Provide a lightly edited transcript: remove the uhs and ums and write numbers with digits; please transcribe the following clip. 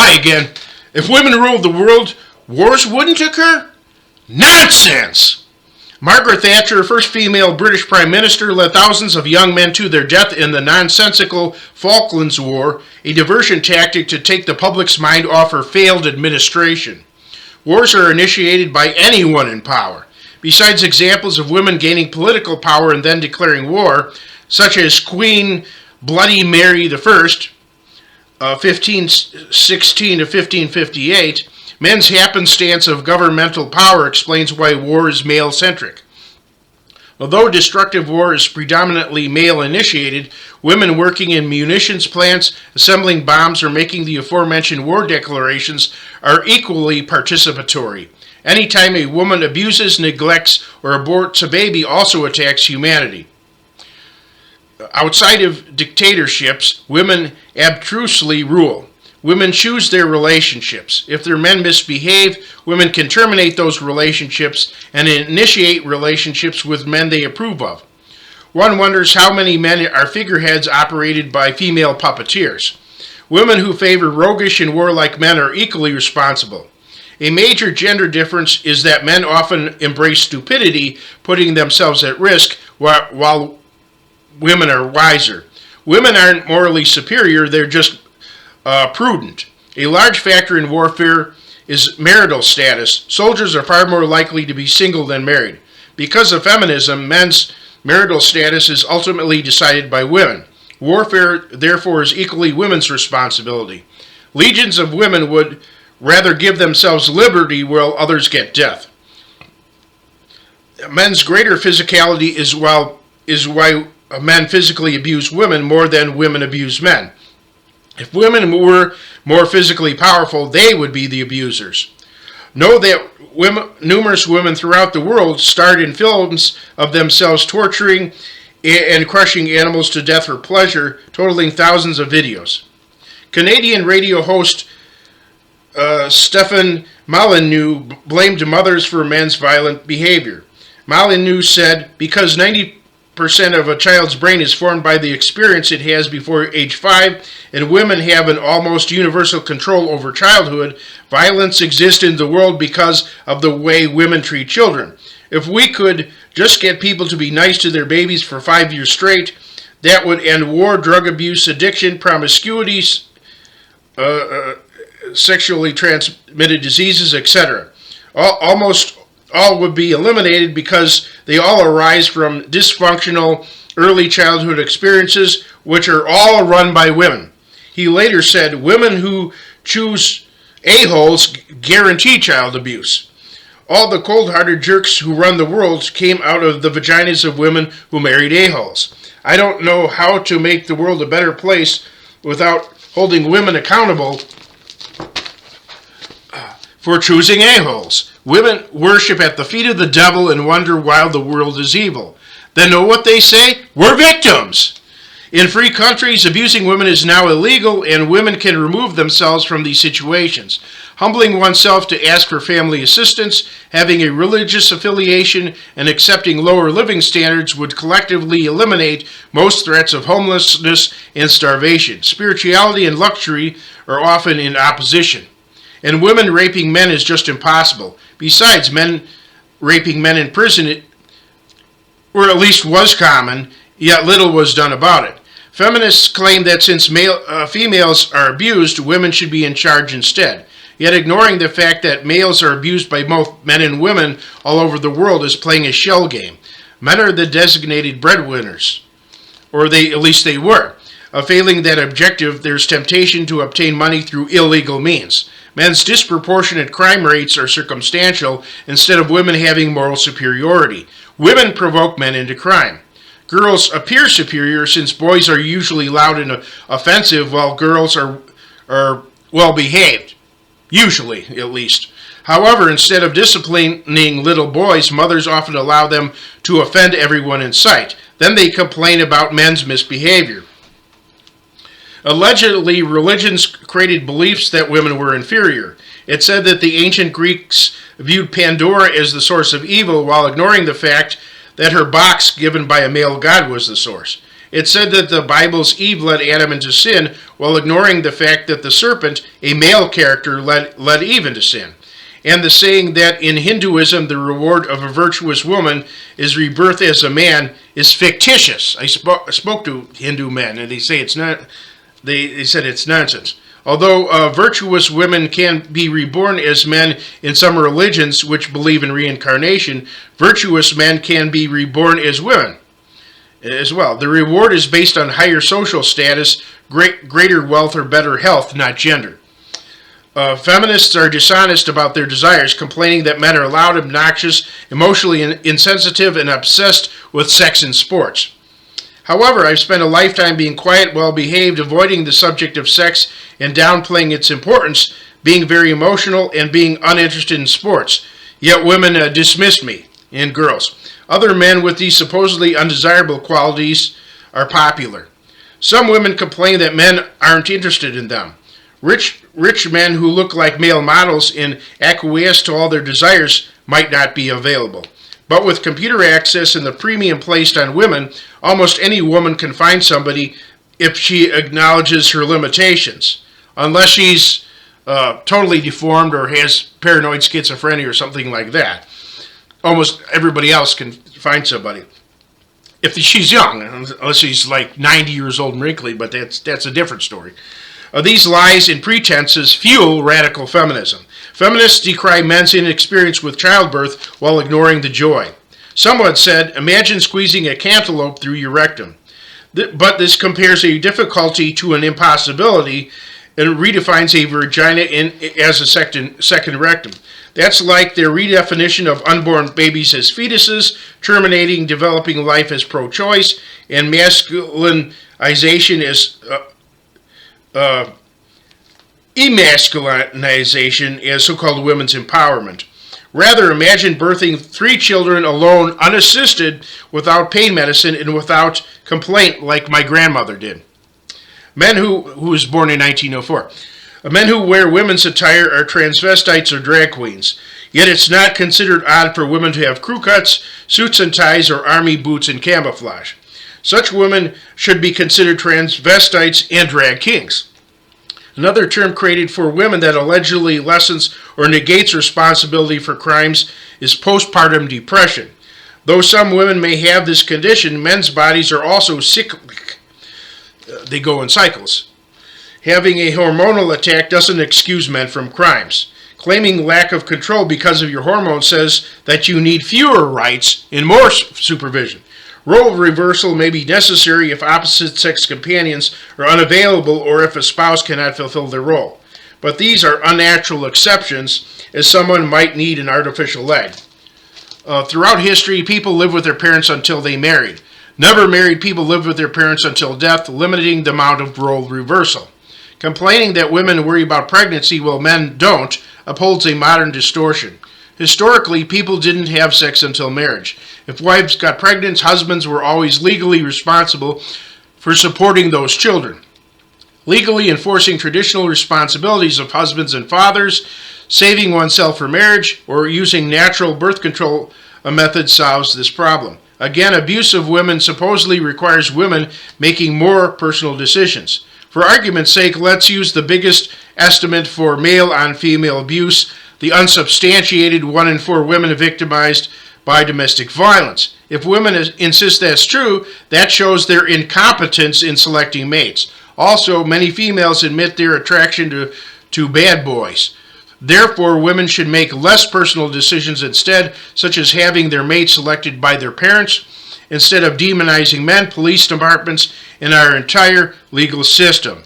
Hi again. If women ruled the world, wars wouldn't occur? Nonsense! Margaret Thatcher, first female British Prime Minister, led thousands of young men to their death in the nonsensical Falklands War, a diversion tactic to take the public's mind off her failed administration. Wars are initiated by anyone in power. Besides examples of women gaining political power and then declaring war, such as Queen Bloody Mary I, 1516 to 1558, men's happenstance of governmental power explains why war is male-centric. Although destructive war is predominantly male-initiated, women working in munitions plants, assembling bombs, or making the aforementioned war declarations are equally participatory. Anytime a woman abuses, neglects, or aborts a baby also attacks humanity. Outside of dictatorships, women abstrusely rule. Women choose their relationships. If their men misbehave, women can terminate those relationships and initiate relationships with men they approve of. One wonders how many men are figureheads operated by female puppeteers. Women who favor roguish and warlike men are equally responsible. A major gender difference is that men often embrace stupidity, putting themselves at risk, while women are wiser. Women aren't morally superior, they're just prudent. A large factor in warfare is marital status. Soldiers are far more likely to be single than married. Because of feminism, men's marital status is ultimately decided by women. Warfare, therefore, is equally women's responsibility. Legions of women would rather give themselves liberty while others get death. Men's greater physicality is why men physically abuse women more than women abuse men. If women were more physically powerful, they would be the abusers. Know that numerous women throughout the world starred in films of themselves torturing and crushing animals to death for pleasure, totaling thousands of videos. Canadian radio host Stephen Molyneux blamed mothers for men's violent behavior. Molyneux said, because 90% of a child's brain is formed by the experience it has before age 5, and women have an almost universal control over childhood, violence exists in the world because of the way women treat children. If we could just get people to be nice to their babies for 5 years straight, that would end war, drug abuse, addiction, promiscuity, sexually transmitted diseases, etc. Almost all would be eliminated because they all arise from dysfunctional early childhood experiences, which are all run by women. He later said, women who choose a-holes guarantee child abuse. All the cold-hearted jerks who run the world came out of the vaginas of women who married a-holes. I don't know how to make the world a better place without holding women accountable for choosing a-holes. Women worship at the feet of the devil and wonder why the world is evil. Then know what they say? We're victims! In free countries, abusing women is now illegal, and women can remove themselves from these situations. Humbling oneself to ask for family assistance, having a religious affiliation, and accepting lower living standards would collectively eliminate most threats of homelessness and starvation. Spirituality and luxury are often in opposition. And women raping men is just impossible. Besides, men raping men in prison, or at least was common, yet little was done about it. Feminists claim that since females are abused, women should be in charge instead. Yet ignoring the fact that males are abused by both men and women all over the world is playing a shell game. Men are the designated breadwinners, or at least they were. Failing that objective, there's temptation to obtain money through illegal means. Men's disproportionate crime rates are circumstantial instead of women having moral superiority. Women provoke men into crime. Girls appear superior since boys are usually loud and offensive while girls are well behaved. Usually, at least. However, instead of disciplining little boys, mothers often allow them to offend everyone in sight. Then they complain about men's misbehavior. Allegedly, religions created beliefs that women were inferior. It said that the ancient Greeks viewed Pandora as the source of evil while ignoring the fact that her box given by a male god was the source. It said that the Bible's Eve led Adam into sin, while ignoring the fact that the serpent, a male character, led Eve into sin. And the saying that in Hinduism the reward of a virtuous woman is rebirth as a man is fictitious. I spoke to Hindu men, and they say it's not. They said it's nonsense. Although virtuous women can be reborn as men in some religions which believe in reincarnation, virtuous men can be reborn as women as well. The reward is based on higher social status, greater wealth, or better health, not gender. Feminists are dishonest about their desires, complaining that men are loud, obnoxious, emotionally insensitive, and obsessed with sex and sports. However, I've spent a lifetime being quiet, well-behaved, avoiding the subject of sex and downplaying its importance, being very emotional, and being uninterested in sports. Yet women dismiss me, and girls. Other men with these supposedly undesirable qualities are popular. Some women complain that men aren't interested in them. Rich men who look like male models and acquiesce to all their desires might not be available. But with computer access and the premium placed on women, almost any woman can find somebody if she acknowledges her limitations. Unless she's totally deformed or has paranoid schizophrenia or something like that. Almost everybody else can find somebody. If she's young, unless she's like 90 years old and wrinkly, but that's a different story. These lies and pretenses fuel radical feminism. Feminists decry men's inexperience with childbirth while ignoring the joy. Someone said, imagine squeezing a cantaloupe through your rectum. But this compares a difficulty to an impossibility and redefines a vagina as a second rectum. That's like their redefinition of unborn babies as fetuses, terminating developing life as pro-choice, and masculinization as emasculinization as so-called women's empowerment. Rather, imagine birthing 3 children alone, unassisted, without pain medicine, and without complaint like my grandmother did. Men who was born in 1904. Men who wear women's attire are transvestites or drag queens. Yet it's not considered odd for women to have crew cuts, suits and ties, or army boots and camouflage. Such women should be considered transvestites and drag kings. Another term created for women that allegedly lessens or negates responsibility for crimes is postpartum depression. Though some women may have this condition, men's bodies are also cyclic. They go in cycles. Having a hormonal attack doesn't excuse men from crimes. Claiming lack of control because of your hormones says that you need fewer rights and more supervision. Role reversal may be necessary if opposite-sex companions are unavailable or if a spouse cannot fulfill their role. But these are unnatural exceptions, as someone might need an artificial leg. Throughout history, people lived with their parents until they married. Never married people lived with their parents until death, limiting the amount of role reversal. Complaining that women worry about pregnancy while men don't upholds a modern distortion. Historically, people didn't have sex until marriage. If wives got pregnant, husbands were always legally responsible for supporting those children. Legally enforcing traditional responsibilities of husbands and fathers, saving oneself for marriage, or using natural birth control method solves this problem. Again, abuse of women supposedly requires women making more personal decisions. For argument's sake, let's use the biggest estimate for male on female abuse, the unsubstantiated 1 in 4 women victimized by domestic violence. If women insist that's true, that shows their incompetence in selecting mates. Also, many females admit their attraction to bad boys. Therefore, women should make less personal decisions instead, such as having their mate selected by their parents, instead of demonizing men, police departments, and our entire legal system.